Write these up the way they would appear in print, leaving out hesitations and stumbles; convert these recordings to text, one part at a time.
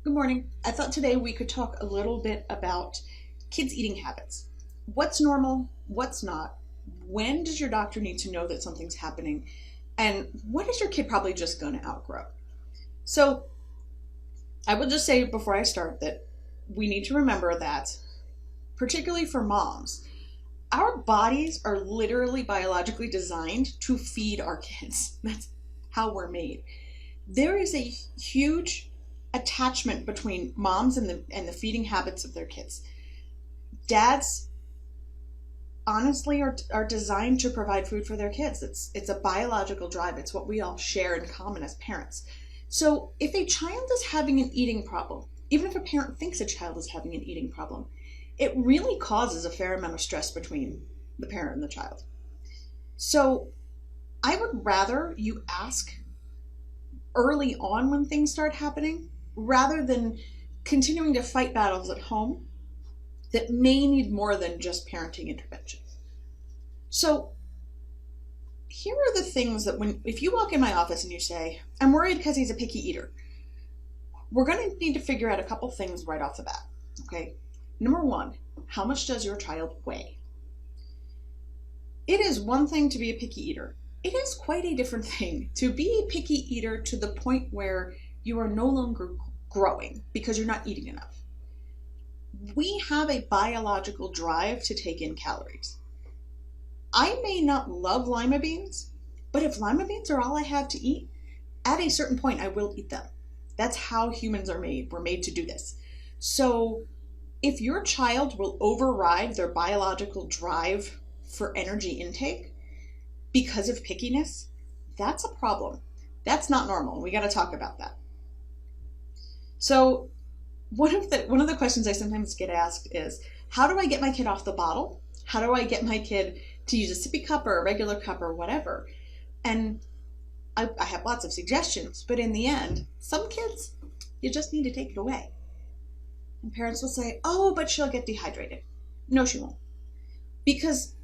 Good morning. I thought today we could talk a little bit about kids' eating habits. What's normal? What's not? When does your doctor need to know that something's happening? And what is your kid probably just going to outgrow? So, I will just say before I start that we need to remember that, particularly for moms, our bodies are literally biologically designed to feed our kids. That's how we're made. There is a huge attachment between moms and the feeding habits of their kids. Dads honestly are designed to provide food for their kids. It's a biological drive. It's what we all share in common as parents. So if a child is having an eating problem, even if a parent thinks a child is having an eating problem, it really causes a fair amount of stress between the parent and the child. So I would rather you ask early on when things start happening rather than continuing to fight battles at home that may need more than just parenting intervention. So here are the things that if you walk in my office and you say, I'm worried because he's a picky eater, we're going to need to figure out a couple things right off the bat. Okay. Number one, how much does your child weigh? It is one thing to be a picky eater. It is quite a different thing to be a picky eater to the point where you are no longer growing because you're not eating enough. We have a biological drive to take in calories. I may not love lima beans, but if lima beans are all I have to eat, at a certain point I will eat them. That's how humans are made. We're made to do this. So if your child will override their biological drive for energy intake because of pickiness, that's a problem. That's not normal. We got to talk about that. So one of the questions I sometimes get asked is, how do I get my kid off the bottle? How do I get my kid to use a sippy cup or a regular cup or whatever? And I have lots of suggestions, but in the end, some kids, you just need to take it away. And parents will say, oh, but she'll get dehydrated. No, she won't. Because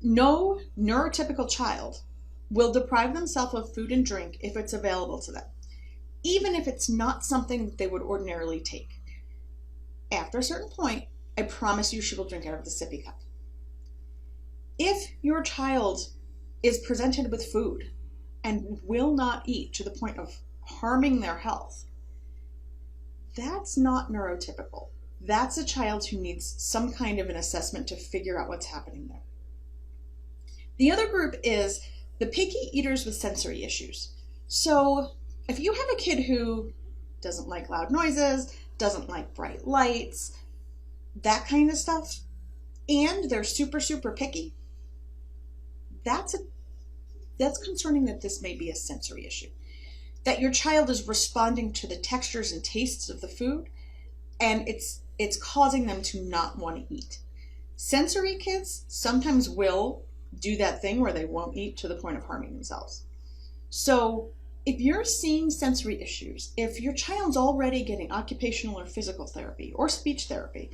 no neurotypical child will deprive themselves of food and drink if it's available to them, even if it's not something that they would ordinarily take. After a certain point, I promise you she will drink out of the sippy cup. If your child is presented with food and will not eat to the point of harming their health, that's not neurotypical. That's a child who needs some kind of an assessment to figure out what's happening there. The other group is the picky eaters with sensory issues. So if you have a kid who doesn't like loud noises, doesn't like bright lights, that kind of stuff, and they're super, super picky, that's concerning that this may be a sensory issue. That your child is responding to the textures and tastes of the food, and it's causing them to not want to eat. Sensory kids sometimes will do that thing where they won't eat to the point of harming themselves. So if you're seeing sensory issues, if your child's already getting occupational or physical therapy or speech therapy,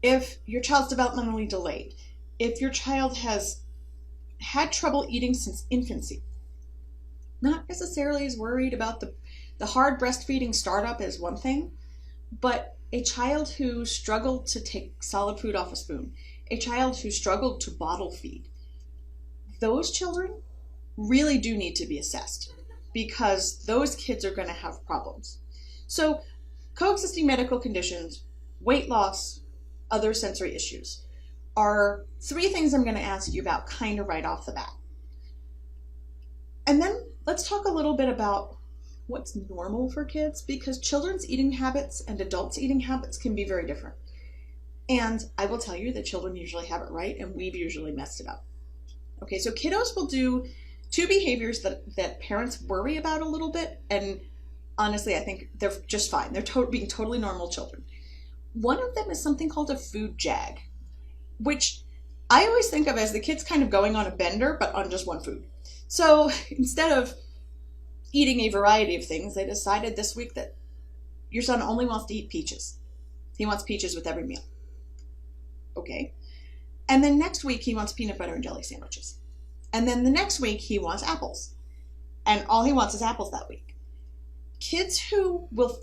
if your child's developmentally delayed, if your child has had trouble eating since infancy, not necessarily as worried about the hard breastfeeding startup is one thing, but a child who struggled to take solid food off a spoon, a child who struggled to bottle feed, those children really do need to be assessed because those kids are going to have problems. So coexisting medical conditions, weight loss, other sensory issues are three things I'm going to ask you about kind of right off the bat. And then let's talk a little bit about what's normal for kids, because children's eating habits and adults' eating habits can be very different. And I will tell you that children usually have it right and we've usually messed it up. Okay, so kiddos will do two behaviors that parents worry about a little bit, and honestly I think they're just fine. They're being totally normal children. One of them is something called a food jag, which I always think of as the kids kind of going on a bender but on just one food. So instead of eating a variety of things, they decided this week that your son only wants to eat peaches. He wants peaches with every meal. Okay. And then next week he wants peanut butter and jelly sandwiches. And then the next week he wants apples. And all he wants is apples that week. Kids who will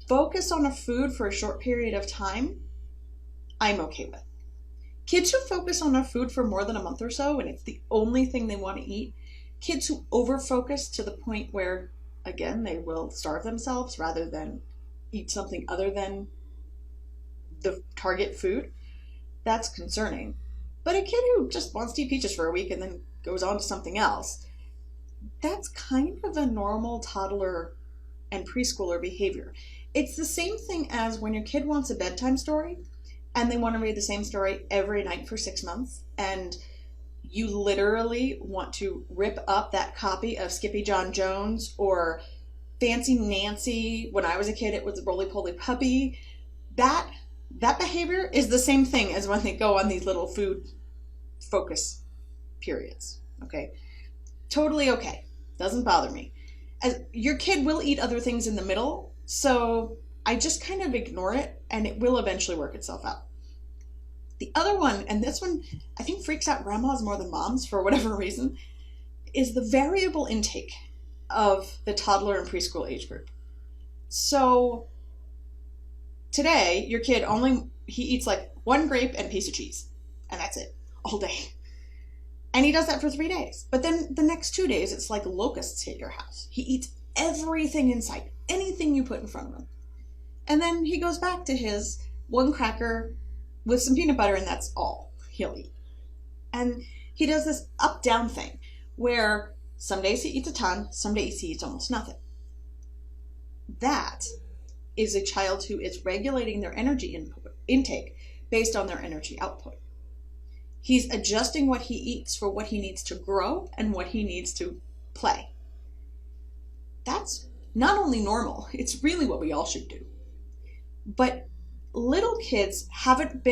focus on a food for a short period of time, I'm okay with. Kids who focus on a food for more than a month or so and it's the only thing they want to eat, kids who over-focus to the point where, again, they will starve themselves rather than eat something other than the target food, that's concerning. But a kid who just wants to eat peaches for a week and then goes on to something else, that's kind of a normal toddler and preschooler behavior. It's the same thing as when your kid wants a bedtime story and they want to read the same story every night for 6 months, and you literally want to rip up that copy of Skippy John Jones or Fancy Nancy. When I was a kid, it was Roly Poly Puppy. That behavior is the same thing as when they go on these little food focus periods. Okay? Totally okay. Doesn't bother me. As your kid will eat other things in the middle, so I just kind of ignore it and it will eventually work itself out. The other one, and this one I think freaks out grandmas more than moms for whatever reason, is the variable intake of the toddler and preschool age group. So today, your kid he eats like 1 grape and a piece of cheese, and that's it, all day. And he does that for 3 days. But then the next 2 days, it's like locusts hit your house. He eats everything in sight, anything you put in front of him. And then he goes back to his 1 cracker with some peanut butter, and that's all he'll eat. And he does this up-down thing, where some days he eats a ton, some days he eats almost nothing. That is a child who is regulating their energy intake based on their energy output. He's adjusting what he eats for what he needs to grow and what he needs to play. That's not only normal, it's really what we all should do. But little kids haven't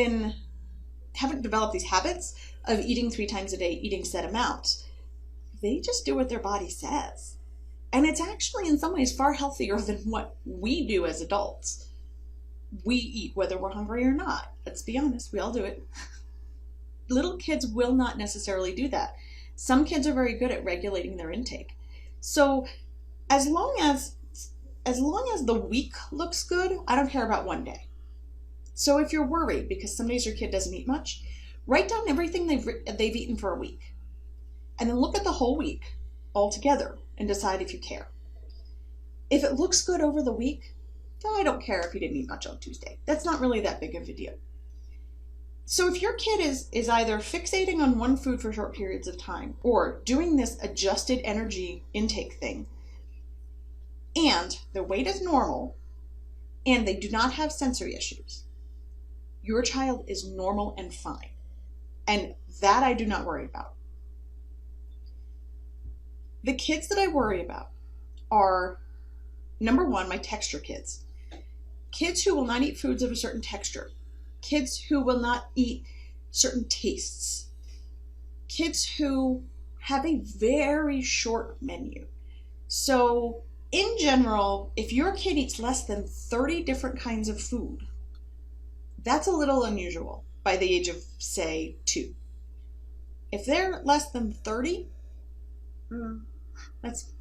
developed these habits of eating 3 times a day, eating set amounts. They just do what their body says. And it's actually in some ways far healthier than what we do as adults. We eat whether we're hungry or not. Let's be honest, we all do it. Little kids will not necessarily do that. Some kids are very good at regulating their intake. So as long as the week looks good, I don't care about 1 day. So if you're worried because some days your kid doesn't eat much, write down everything they've eaten for a week. And then look at the whole week all together and decide if you care. If it looks good over the week, I don't care if you didn't eat much on Tuesday. That's not really that big of a deal. So if your kid is either fixating on one food for short periods of time or doing this adjusted energy intake thing, and their weight is normal, and they do not have sensory issues, your child is normal and fine. And that I do not worry about. The kids that I worry about are, number 1, my texture kids. Kids who will not eat foods of a certain texture. Kids who will not eat certain tastes. Kids who have a very short menu. So in general, if your kid eats less than 30 different kinds of food, that's a little unusual by the age of, say, 2. If they're less than 30, that's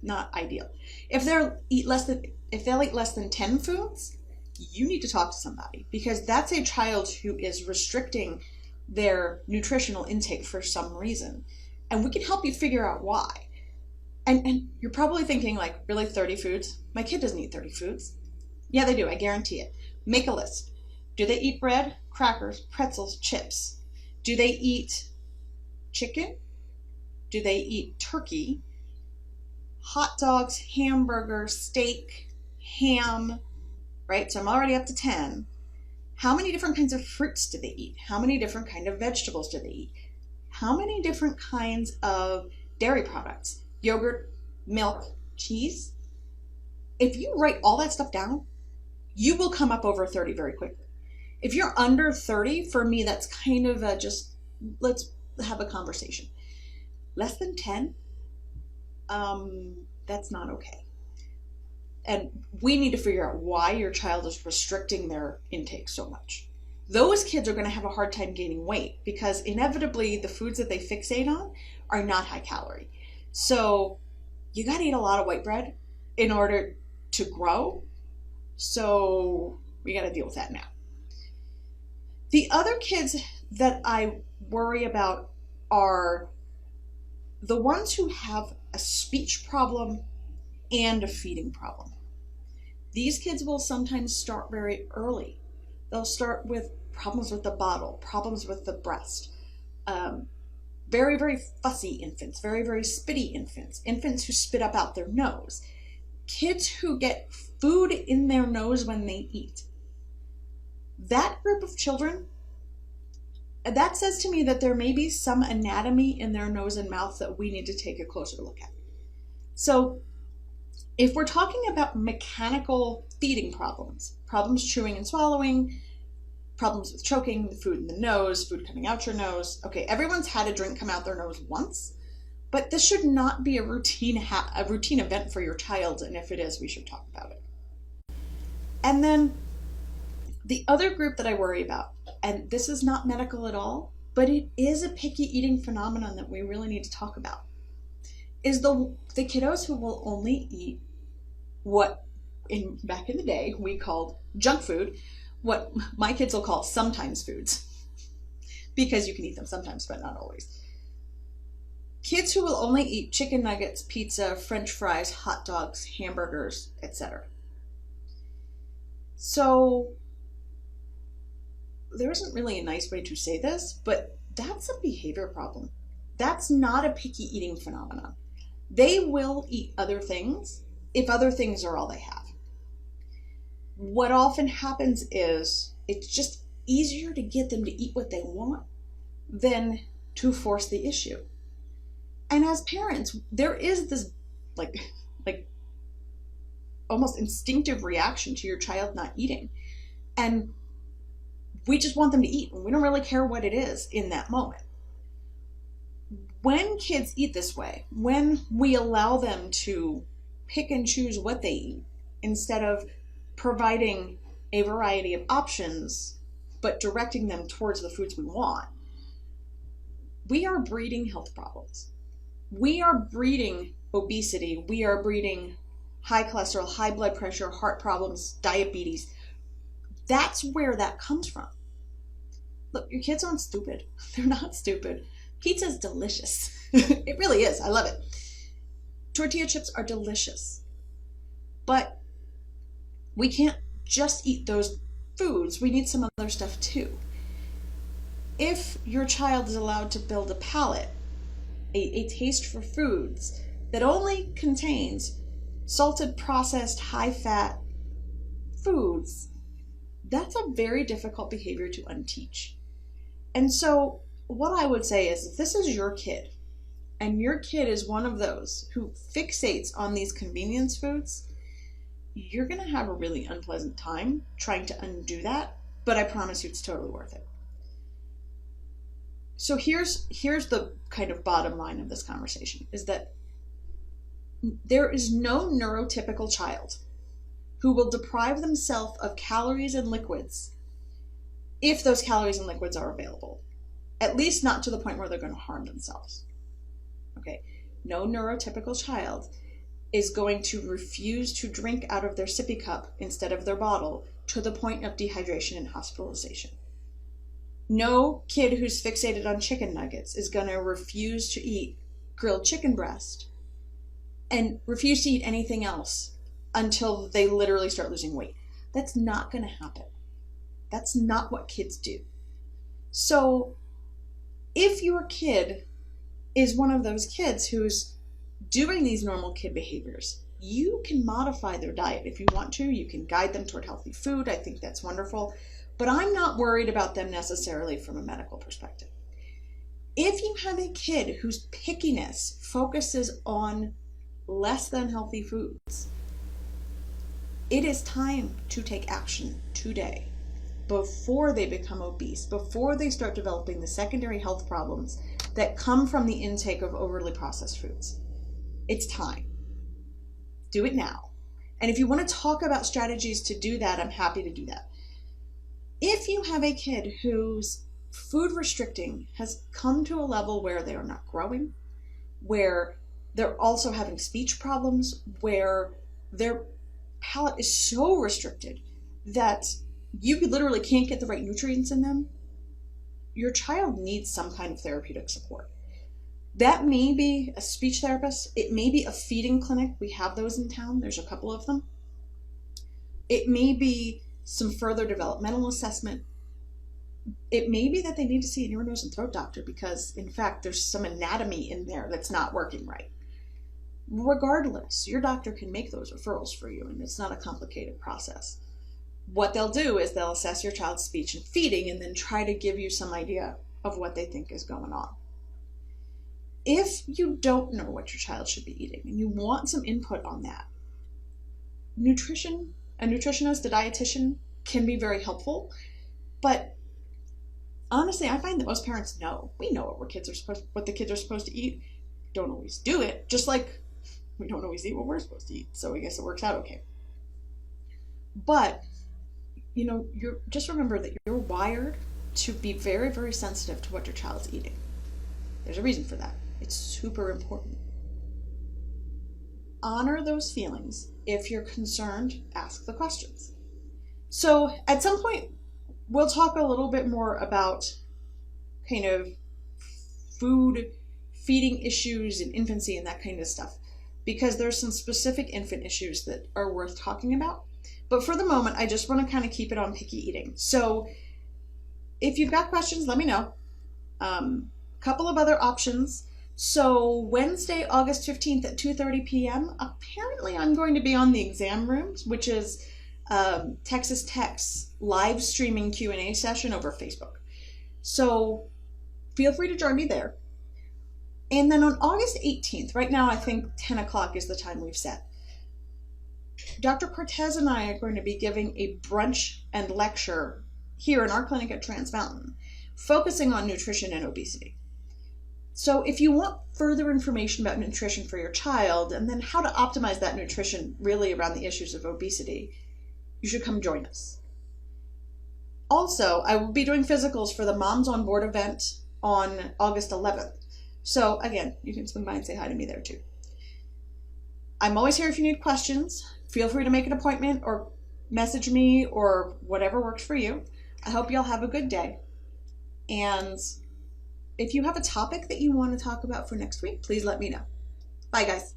not ideal. If they'll eat less than 10 foods, you need to talk to somebody, because that's a child who is restricting their nutritional intake for some reason. And we can help you figure out why. And you're probably thinking, like, really, 30 foods? My kid doesn't eat 30 foods. Yeah, they do, I guarantee it. Make a list. Do they eat bread, crackers, pretzels, chips? Do they eat chicken? Do they eat turkey? Hot dogs, hamburgers, steak, ham, right? So I'm already up to 10. How many different kinds of fruits do they eat? How many different kinds of vegetables do they eat? How many different kinds of dairy products? Yogurt, milk, cheese? If you write all that stuff down, you will come up over 30 very quickly. If you're under 30, for me, that's kind of just, let's have a conversation. Less than 10, that's not okay. And we need to figure out why your child is restricting their intake so much. Those kids are going to have a hard time gaining weight because inevitably the foods that they fixate on are not high calorie. So you got to eat a lot of white bread in order to grow. So we got to deal with that now. The other kids that I worry about are the ones who have a speech problem and a feeding problem. These kids will sometimes start very early. They'll start with problems with the bottle, problems with the breast. Very, very fussy infants, very, very spitty infants, infants who spit up out their nose, kids who get food in their nose when they eat. That group of children, that says to me that there may be some anatomy in their nose and mouth that we need to take a closer look at. So if we're talking about mechanical feeding problems, problems chewing and swallowing, problems with choking, food in the nose, food coming out your nose. Okay, everyone's had a drink come out their nose once, but this should not be a routine event for your child, and if it is, we should talk about it. And then the other group that I worry about, and this is not medical at all, but it is a picky eating phenomenon that we really need to talk about, is the kiddos who will only eat what back in the day we called junk food, what my kids will call sometimes foods, because you can eat them sometimes, but not always. Kids who will only eat chicken nuggets, pizza, French fries, hot dogs, hamburgers, etc. So there isn't really a nice way to say this, but that's a behavior problem. That's not a picky eating phenomenon. They will eat other things if other things are all they have. What often happens is it's just easier to get them to eat what they want than to force the issue. And as parents, there is this like almost instinctive reaction to your child not eating. And we just want them to eat, and we don't really care what it is in that moment. When kids eat this way, when we allow them to pick and choose what they eat, instead of providing a variety of options, but directing them towards the foods we want, we are breeding health problems. We are breeding obesity. We are breeding high cholesterol, high blood pressure, heart problems, diabetes. That's where that comes from. Look, your kids aren't stupid. They're not stupid. Pizza's delicious. It really is. I love it. Tortilla chips are delicious. But we can't just eat those foods. We need some other stuff too. If your child is allowed to build a palate, a taste for foods that only contains salted, processed, high-fat foods, that's a very difficult behavior to unteach. And so what I would say is, if this is your kid, and your kid is one of those who fixates on these convenience foods, you're going to have a really unpleasant time trying to undo that, but I promise you it's totally worth it. So here's the kind of bottom line of this conversation, is that there is no neurotypical child who will deprive themselves of calories and liquids if those calories and liquids are available. At least not to the point where they're going to harm themselves. Okay, no neurotypical child is going to refuse to drink out of their sippy cup instead of their bottle to the point of dehydration and hospitalization. No kid who's fixated on chicken nuggets is going to refuse to eat grilled chicken breast and refuse to eat anything else until they literally start losing weight. That's not going to happen. That's not what kids do. So if your kid is one of those kids who's doing these normal kid behaviors, you can modify their diet if you want to. You can guide them toward healthy food. I think that's wonderful. But I'm not worried about them necessarily from a medical perspective. If you have a kid whose pickiness focuses on less than healthy foods, it is time to take action today, before they become obese, before they start developing the secondary health problems that come from the intake of overly processed foods. It's time. Do it now. And if you want to talk about strategies to do that, I'm happy to do that. If you have a kid whose food restricting has come to a level where they are not growing, where they're also having speech problems, where they're palate is so restricted that you literally can't get the right nutrients in them, your child needs some kind of therapeutic support. That may be a speech therapist. It may be a feeding clinic. We have those in town. There's a couple of them. It may be some further developmental assessment. It may be that they need to see an ear, nose, and throat doctor because, in fact, there's some anatomy in there that's not working right. Regardless, your doctor can make those referrals for you, and it's not a complicated process. What they'll do is they'll assess your child's speech and feeding and then try to give you some idea of what they think is going on. If you don't know what your child should be eating and you want some input on that, nutrition, a nutritionist, a dietitian can be very helpful, but honestly, I find that most parents know. We know what the kids are supposed to eat. Don't always do it, just like we don't always eat what we're supposed to eat. So I guess it works out okay. But just remember that you're wired to be very, very sensitive to what your child's eating. There's a reason for that. It's super important. Honor those feelings. If you're concerned, ask the questions. So at some point, we'll talk a little bit more about kind of food, feeding issues in infancy and that kind of stuff, because there's some specific infant issues that are worth talking about. But for the moment, I just want to kind of keep it on picky eating. So if you've got questions, let me know. Couple of other options. So Wednesday, August 15th at 2:30 p.m., apparently I'm going to be on the exam rooms, which is Texas Tech's live streaming Q&A session over Facebook. So feel free to join me there. And then on August 18th, right now I think 10 o'clock is the time we've set, Dr. Cortez and I are going to be giving a brunch and lecture here in our clinic at Trans Mountain, focusing on nutrition and obesity. So if you want further information about nutrition for your child and then how to optimize that nutrition really around the issues of obesity, you should come join us. Also, I will be doing physicals for the Moms on Board event on August 11th. So again, you can swing by and say hi to me there too. I'm always here if you need questions. Feel free to make an appointment or message me or whatever works for you. I hope y'all have a good day. And if you have a topic that you want to talk about for next week, please let me know. Bye, guys.